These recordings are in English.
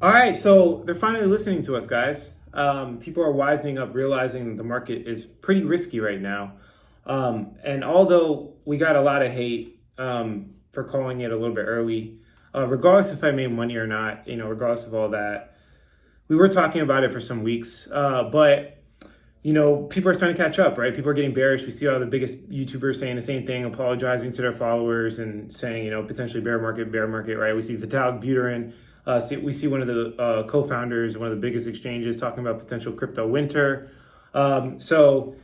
All right, so they're finally listening to us, guys. People are wisening up, realizing the market is pretty risky right now. And although we got a lot of hate for calling it a little bit early, regardless if I made money or not, regardless of all that, we were talking about it for some weeks. But people are starting to catch up, right? People are getting bearish. We see all the biggest YouTubers saying the same thing, apologizing to their followers and saying, potentially bear market, right? We see Vitalik Buterin. We see one of the co-founders, one of the biggest exchanges, talking about potential crypto winter. So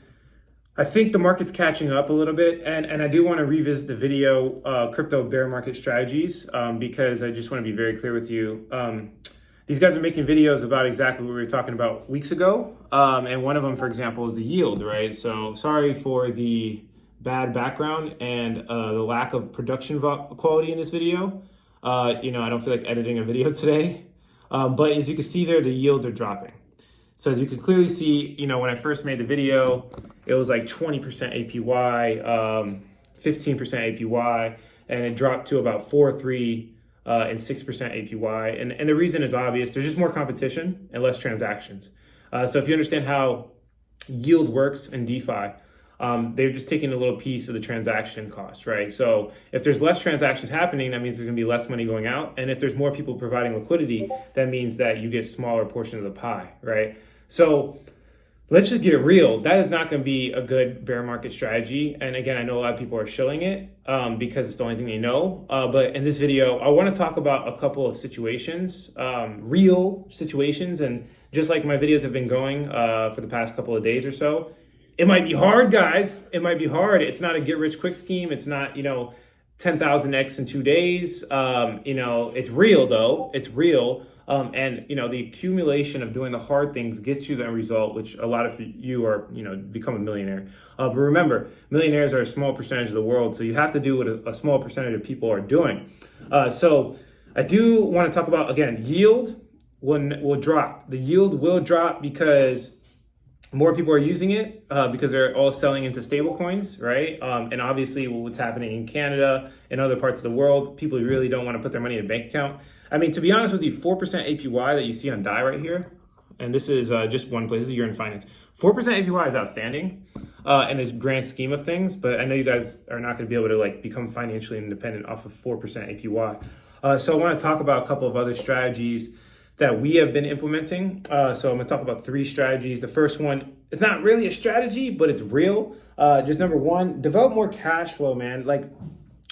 I think the market's catching up a little bit, and I do want to revisit the video, crypto bear market strategies, because I just want to be very clear with you. These guys are making videos about exactly what we were talking about weeks ago, and one of them, for example, is the yield, right? So sorry for the bad background and the lack of production quality in this video. I don't feel like editing a video today, but as you can see there, the yields are dropping. So as you can clearly see, when I first made the video, it was like 20% APY, 15% APY, and it dropped to about 4.3 and 6% APY. And the reason is obvious. There's just more competition and less transactions. So if you understand how yield works in DeFi, they're just taking a little piece of the transaction cost, right? So if there's less transactions happening, that means there's gonna be less money going out. And if there's more people providing liquidity, that means that you get a smaller portion of the pie, right? So let's just get it real. That is not going to be a good bear market strategy. And again, I know a lot of people are shilling it because it's the only thing they know. But in this video, I want to talk about a couple of situations, real situations. And just like my videos have been going for the past couple of days or so, it might be hard, guys. It might be hard. It's not a get rich quick scheme. It's not, 10,000x in 2 days. It's real though. It's real. And the accumulation of doing the hard things gets you the result, which a lot of you are, become a millionaire. But remember, millionaires are a small percentage of the world, so you have to do what a small percentage of people are doing. So I do want to talk about, again, yield will drop. The yield will drop because more people are using it because they're all selling into stable coins, right? And obviously what's happening in Canada and other parts of the world, people really don't want to put their money in a bank account. I mean, to be honest with you, 4% APY that you see on DAI right here, and this is just one place, this is Yearn Finance. 4% APY is outstanding in the grand scheme of things, but I know you guys are not going to be able to become financially independent off of 4% APY. So I want to talk about a couple of other strategies that we have been implementing. So I'm gonna talk about 3 strategies. The first one, it's not really a strategy, but it's real. Just number 1, develop more cash flow, man.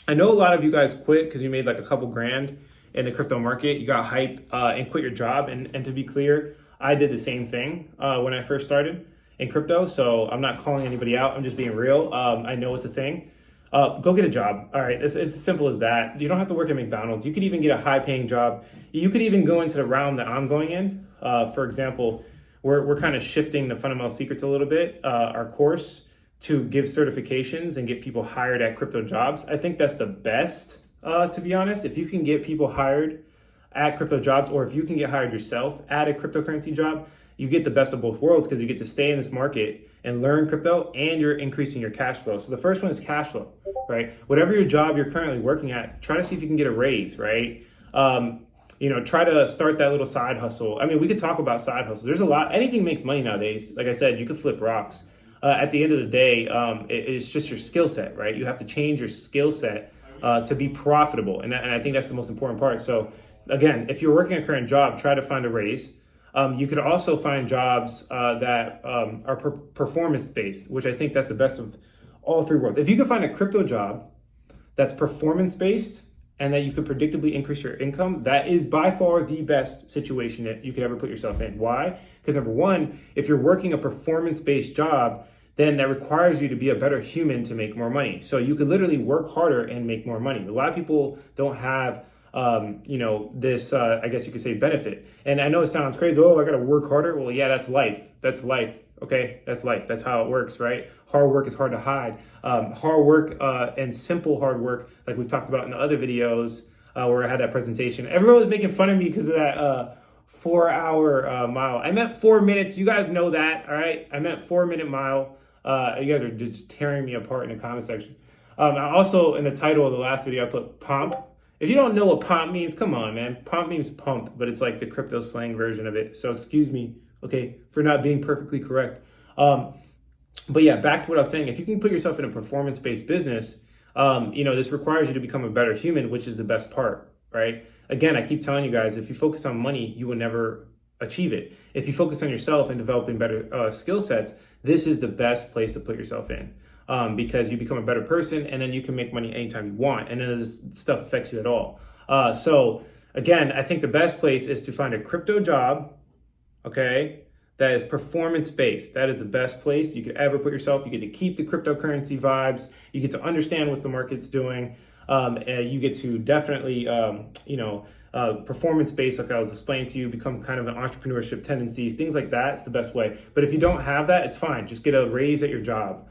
I know a lot of you guys quit because you made a couple grand in the crypto market. You got hype and quit your job. And to be clear, I did the same thing when I first started in crypto. So I'm not calling anybody out. I'm just being real. I know it's a thing. Go get a job. All right, it's as simple as that. You don't have to work at McDonald's. You could even get a high-paying job. You could even go into the realm that I'm going in. For example, we're kind of shifting the fundamental secrets a little bit, our course, to give certifications and get people hired at crypto jobs. I think that's the best, to be honest. If you can get people hired at crypto jobs, or if you can get hired yourself at a cryptocurrency job, you get the best of both worlds because you get to stay in this market and learn crypto, and you're increasing your cash flow. So the first one is cash flow, right? Whatever your job you're currently working at, try to see if you can get a raise, right? Try to start that little side hustle. I mean, we could talk about side hustles. There's a lot, anything makes money nowadays. Like I said, you could flip rocks. At the end of the day, it's just your skill set, right? You have to change your skill set to be profitable. And I think that's the most important part. So again, if you're working a current job, try to find a raise. You could also find jobs that are performance-based, which I think that's the best of all 3 worlds. If you could find a crypto job that's performance-based and that you could predictably increase your income, that is by far the best situation that you could ever put yourself in. Why? Because number 1, if you're working a performance-based job, then that requires you to be a better human to make more money. So you could literally work harder and make more money. A lot of people don't have this, I guess you could say, benefit. And I know it sounds crazy. Oh, I got to work harder. Well, yeah, that's life. That's life. Okay. That's life. That's how it works, right? Hard work is hard to hide. Hard work and simple hard work, like we've talked about in the other videos where I had that presentation. Everyone was making fun of me because of that 4-hour mile. I meant 4 minutes. You guys know that. All right. I meant 4-minute mile. You guys are just tearing me apart in the comment section. Also in the title of the last video, I put pomp If you don't know what pump means, come on, man. Pump means pump, but it's like the crypto slang version of it. So excuse me, okay, for not being perfectly correct. But yeah, back to what I was saying. If you can put yourself in a performance-based business, this requires you to become a better human, which is the best part, right? Again, I keep telling you guys, if you focus on money, you will never achieve it. If you focus on yourself and developing better skill sets, this is the best place to put yourself in, because you become a better person, and then you can make money anytime you want, and then this stuff affects you at all. So again, I think the best place is to find a crypto job, okay, that is performance-based. That is the best place you could ever put yourself. You get to keep the cryptocurrency vibes. You get to understand what the market's doing. And you get to definitely, performance-based, like I was explaining to you, become kind of an entrepreneurship tendencies, things like that. It's the best way. But if you don't have that, it's fine. Just get a raise at your job.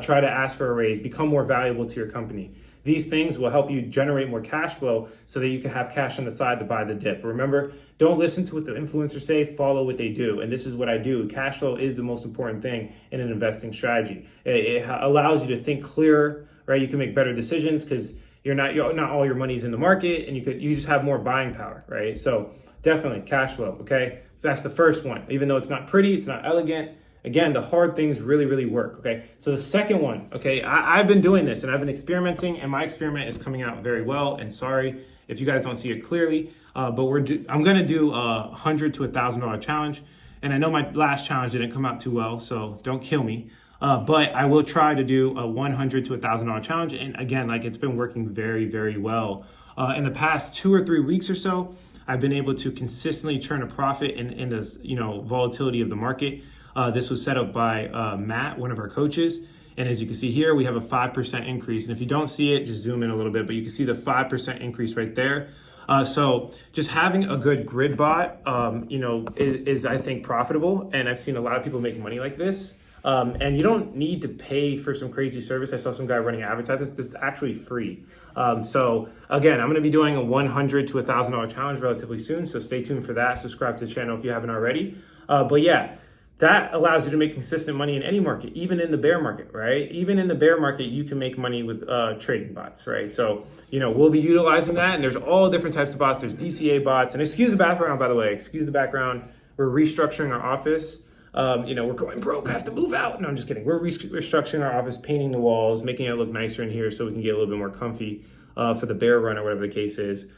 Try to ask for a raise. Become more valuable to your company. These things will help you generate more cash flow so that you can have cash on the side to buy the dip. Remember, don't listen to what the influencers say, follow what they do. And this is what I do. Cash flow is the most important thing in an investing strategy. It allows you to think clearer, right? You can make better decisions because not all your money's in the market, and you just have more buying power, right? So definitely cash flow, okay? That's the first one. Even though it's not pretty, it's not elegant. Again, the hard things really, really work, okay? So the second one, okay, I've been doing this and I've been experimenting, and my experiment is coming out very well. And sorry if you guys don't see it clearly, but I'm gonna do a $100 to $1,000 challenge. And I know my last challenge didn't come out too well, so don't kill me. But I will try to do a $100 to $1,000 challenge. And again, like, it's been working very, very well. In the past 2 or 3 weeks or so, I've been able to consistently turn a profit in this, volatility of the market. This was set up by Matt, one of our coaches. And as you can see here, we have a 5% increase. And if you don't see it, just zoom in a little bit, but you can see the 5% increase right there. So just having a good grid bot, is I think profitable. And I've seen a lot of people make money like this. And you don't need to pay for some crazy service. I saw some guy running advertisements. This is actually free. So again, I'm going to be doing a $100 to $1,000 challenge relatively soon. So stay tuned for that. Subscribe to the channel if you haven't already. But yeah, that allows you to make consistent money in any market, even in the bear market, right? Even in the bear market, you can make money with trading bots, right? So, we'll be utilizing that. And there's all different types of bots. There's DCA bots. And excuse the background, by the way. Excuse the background. We're restructuring our office. We're going broke. I have to move out. No, I'm just kidding. We're restructuring our office, painting the walls, making it look nicer in here so we can get a little bit more comfy for the bear run or whatever the case is.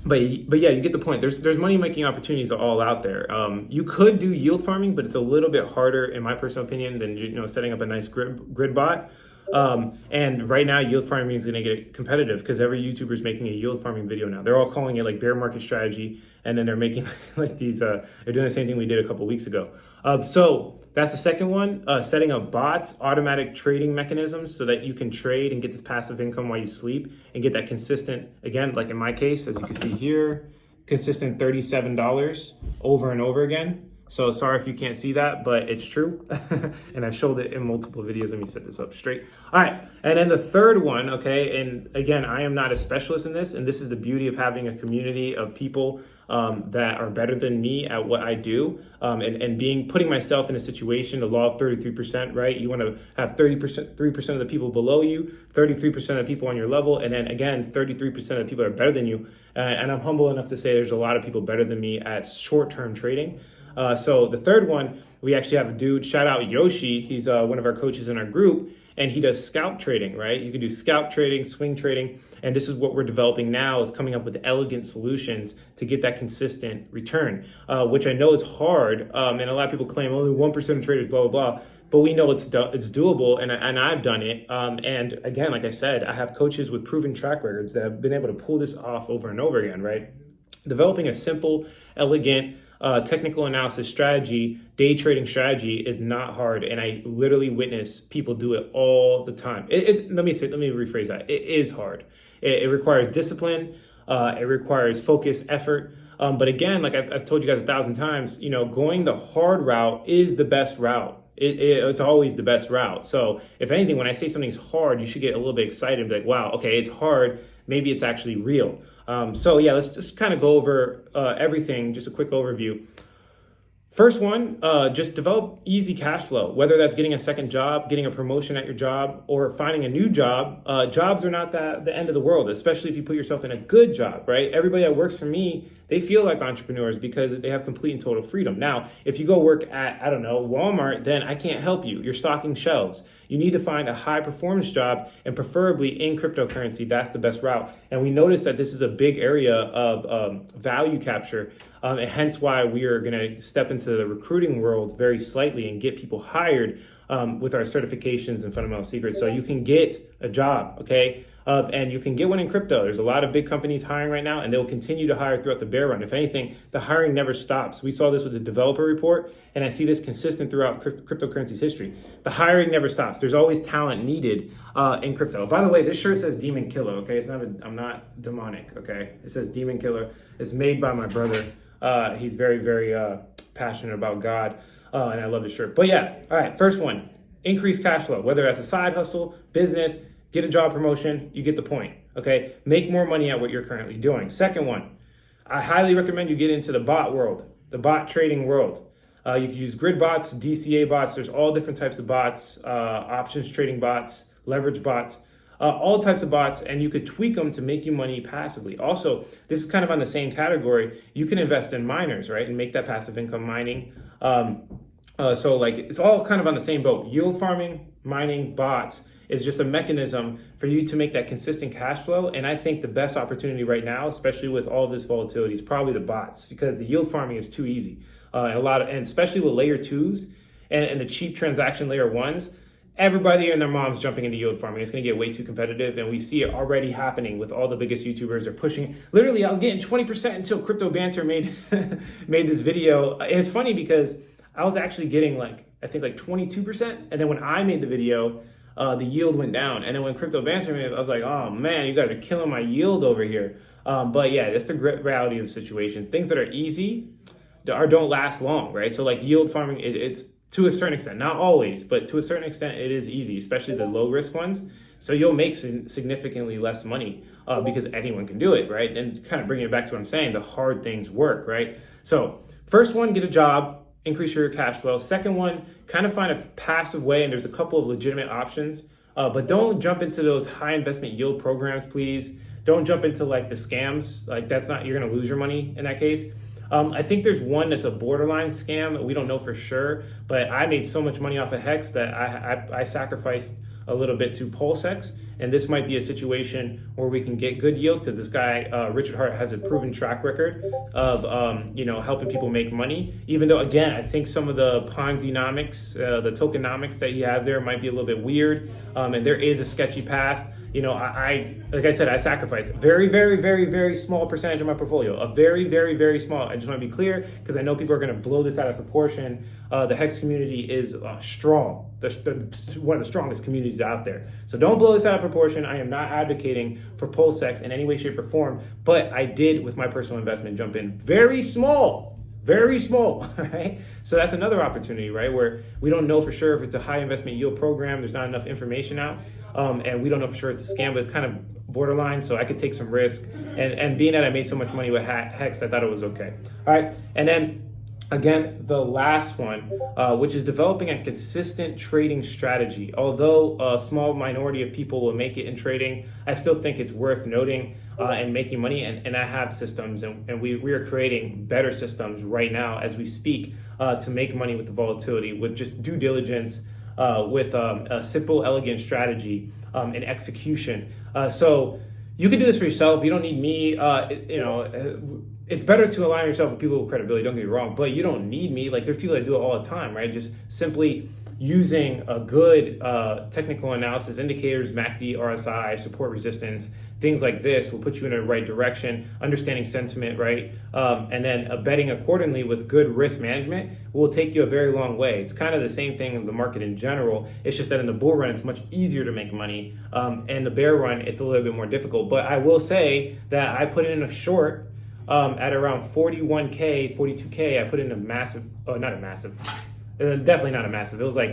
But yeah, you get the point. There's money making opportunities all out there. You could do yield farming, but it's a little bit harder, in my personal opinion, than setting up a nice grid bot. And right now, yield farming is going to get competitive because every YouTuber is making a yield farming video now. They're all calling it like bear market strategy, and then they're making like these. They're doing the same thing we did a couple weeks ago. So that's the second one. Setting up bots, automatic trading mechanisms, so that you can trade and get this passive income while you sleep and get that consistent. Again, like in my case, as you can see here, consistent $37 over and over again. So sorry if you can't see that, but it's true. And I've showed it in multiple videos. Let me set this up straight. All right. And then the third one, okay, and again, I am not a specialist in this, and this is the beauty of having a community of people that are better than me at what I do, and putting myself in a situation, the law of 33%, right? You want to have 3% of the people below you, 33% of the people on your level, and then again, 33% of the people are better than you. And I'm humble enough to say there's a lot of people better than me at short-term trading. So the third one, we actually have a dude, shout out Yoshi. He's one of our coaches in our group, and he does scalp trading, right? You can do scalp trading, swing trading, and this is what we're developing now, is coming up with elegant solutions to get that consistent return, which I know is hard. And a lot of people claim only 1% of traders, blah, blah, blah. But we know it's doable, and I've done it. And again, like I said, I have coaches with proven track records that have been able to pull this off over and over again, right? Developing a simple, elegant, technical analysis strategy, day trading strategy is not hard, and I literally witness people do it all the time. Let me rephrase that. It is hard. It requires discipline. It requires focus, effort. But again, like I've told you guys 1,000 times, going the hard route is the best route. It's always the best route. So if anything, when I say something's hard, you should get a little bit excited and be like, wow, okay, it's hard. Maybe it's actually real. So yeah, let's just kind of go over everything, just a quick overview. First one, just develop easy cash flow, whether that's getting a second job, getting a promotion at your job, or finding a new job. Jobs are not the end of the world, especially if you put yourself in a good job, right? Everybody that works for me, they feel like entrepreneurs because they have complete and total freedom. Now, if you go work at, I don't know, Walmart, then I can't help you. You're stocking shelves. You need to find a high performance job, and preferably in cryptocurrency. That's the best route. And we noticed that this is a big area of value capture. And hence why we are going to step into the recruiting world very slightly and get people hired with our certifications and fundamental secrets, so you can get a job, okay? And you can get one in crypto. There's a lot of big companies hiring right now, and they'll continue to hire throughout the bear run. If anything, the hiring never stops. We saw this with the developer report, and I see this consistent throughout cryptocurrency's history. The hiring never stops. There's always talent needed in crypto. By the way, this shirt says Demon Killer, okay? I'm not demonic, okay? It says Demon Killer. It's made by my brother. He's very, very passionate about God, and I love the shirt. But yeah, all right, first one, increase cash flow, whether that's a side hustle, business, get a job promotion, you get the point, okay? Make more money at what you're currently doing. Second one, I highly recommend you get into the bot world, the bot trading world. You can use grid bots, DCA bots, there's all different types of bots, options trading bots, leverage bots, all types of bots, and you could tweak them to make you money passively. Also, this is kind of on the same category. You can invest in miners, right, and make that passive income mining. So like it's all kind of on the same boat. Yield farming, mining, bots is just a mechanism for you to make that consistent cash flow. And I think the best opportunity right now, especially with all this volatility, is probably the bots, because the yield farming is too easy. And especially with layer twos and the cheap transaction layer ones, everybody and their mom's jumping into yield farming. It's going to get way too competitive, and we see it already happening with all the biggest YouTubers. Are pushing. Literally, I was getting 20% until Crypto Banter made made this video. And it's funny because I was actually getting I think 22%, and then when I made the video, the yield went down. And then when Crypto Banter made it, I was like, oh man, you guys are killing my yield over here. But yeah, that's the reality of the situation. Things that are easy don't last long, right? So like yield farming, it's to a certain extent, not always, but to a certain extent, it is easy, especially the low risk ones. So you'll make significantly less money because anyone can do it, right? And kind of bringing it back to what I'm saying, the hard things work, right? So first one, get a job, increase your cash flow. Second one, kind of find a passive way, and there's a couple of legitimate options, but don't jump into those high investment yield programs, please. Don't jump into the scams. You're gonna lose your money in that case. I think there's one that's a borderline scam. We don't know for sure, but I made so much money off of Hex that I sacrificed a little bit to PulseX, and this might be a situation where we can get good yield because this guy, Richard Hart, has a proven track record of helping people make money. Even though, again, I think some of the Ponzi-nomics, the tokenomics that he has there might be a little bit weird, and there is a sketchy past. Like I said, I sacrificed very, very, very, very small percentage of my portfolio. A very, very, very small. I just want to be clear because I know people are going to blow this out of proportion. The Hex community is strong. One of the strongest communities out there. So don't blow this out of proportion. I am not advocating for PulseX in any way, shape, or form, but I did, with my personal investment, jump in very small, right? So that's another opportunity, right? Where we don't know for sure if it's a high investment yield program. There's not enough information out. And we don't know for sure it's a scam, but it's kind of borderline. So I could take some risk. And being that I made so much money with Hex, I thought it was okay. All right. And then again, the last one, which is developing a consistent trading strategy. Although a small minority of people will make it in trading, I still think it's worth noting and making money. And I have systems, and we are creating better systems right now as we speak to make money with the volatility, with just due diligence, with a simple, elegant strategy and execution. So you can do this for yourself. You don't need me. It's better to align yourself with people with credibility, don't get me wrong, but you don't need me. There's people that do it all the time, right? Just simply using a good technical analysis, indicators, MACD, RSI, support resistance, things like this will put you in the right direction, understanding sentiment, right? And then betting accordingly with good risk management will take you a very long way. It's kind of the same thing in the market in general. It's just that in the bull run, it's much easier to make money. And the bear run, it's a little bit more difficult. But I will say that I put in a short at around 41K, 42K. I put in definitely not a massive. It was I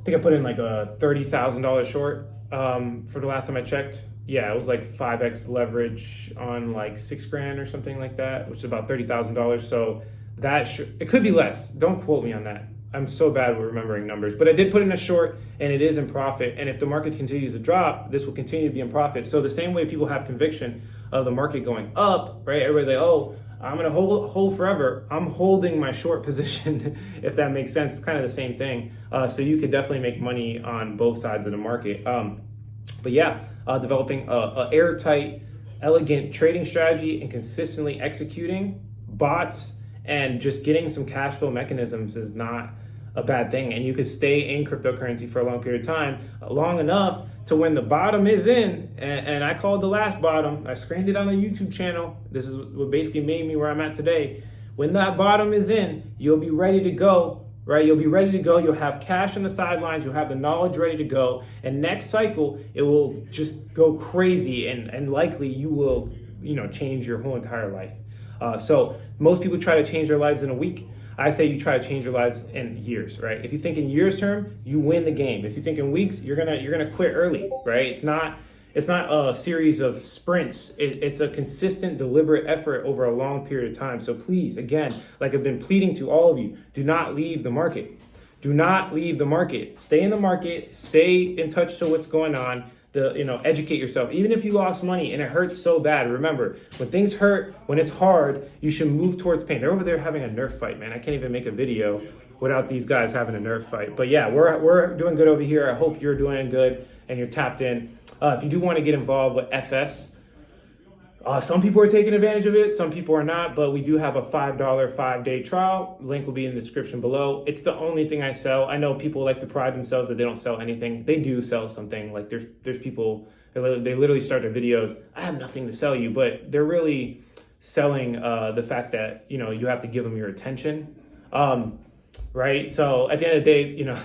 think I put in a $30,000 short for the last time I checked. Yeah, it was 5x leverage on $6 grand or something like that, which is about $30,000. So it could be less. Don't quote me on that. I'm so bad with remembering numbers, but I did put in a short and it is in profit. And if the market continues to drop, this will continue to be in profit. So the same way people have conviction of the market going up, right? Everybody's like, oh, I'm going to hold forever. I'm holding my short position, if that makes sense. It's kind of the same thing. So you could definitely make money on both sides of the market. But yeah, developing a airtight, elegant trading strategy and consistently executing bots and just getting some cash flow mechanisms is not a bad thing. And you could stay in cryptocurrency for a long period of time, long enough to when the bottom is in, and I called the last bottom. I screened it on the YouTube channel. This is what basically made me where I'm at today. When that bottom is in, you'll be ready to go, right? You'll be ready to go. You'll have cash on the sidelines. You'll have the knowledge ready to go. And next cycle, it will just go crazy, and likely you will, change your whole entire life. So most people try to change their lives in a week. I say you try to change your lives in years, right? If you think in years term, you win the game. If you think in weeks, you're gonna quit early, right? It's not a series of sprints. It's a consistent, deliberate effort over a long period of time. So please, again, like I've been pleading to all of you, do not leave the market. Do not leave the market. Stay in the market. Stay in touch to what's going on. Educate yourself. Even if you lost money and it hurts so bad, remember, when things hurt, when it's hard, you should move towards pain. They're over there having a Nerf fight, man. I can't even make a video without these guys having a Nerf fight. But yeah, we're doing good over here. I hope you're doing good and you're tapped in. If you do want to get involved with FS, some people are taking advantage of it, some people are not, but we do have a $5 5-day trial. Link will be in the description below. It's the only thing I sell. I know people like to pride themselves that they don't sell anything. They do sell something. Like there's people, they literally start their videos, I have nothing to sell you, but they're really selling the fact that, you have to give them your attention, right? So at the end of the day,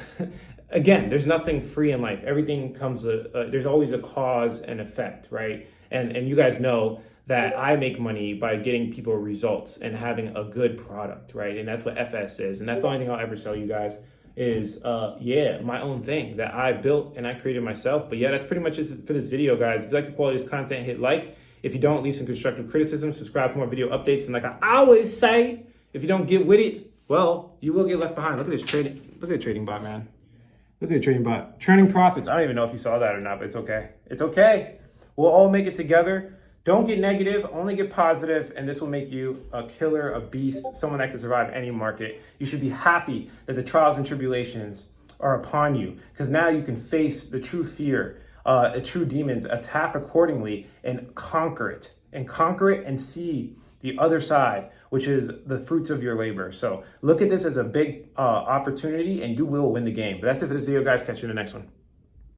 again, there's nothing free in life. Everything comes there's always a cause and effect, right? And you guys know that I make money by getting people results and having a good product, right? And that's what FS is. And that's the only thing I'll ever sell you guys is, my own thing that I built and I created myself. But yeah, that's pretty much it for this video, guys. If you like the quality of this content, hit like. If you don't, leave some constructive criticism, subscribe for more video updates. And like I always say, if you don't get with it, well, you will get left behind. Look at this trading. Look at the trading bot, man. Look at the trading bot. Churning profits. I don't even know if you saw that or not, but it's okay. It's okay. We'll all make it together. Don't get negative, only get positive, and this will make you a killer, a beast, someone that can survive any market. You should be happy that the trials and tribulations are upon you, because now you can face the true fear, the true demons, attack accordingly, and conquer it and see the other side, which is the fruits of your labor. So look at this as a big opportunity, and you will win the game. But that's it for this video, guys. Catch you in the next one.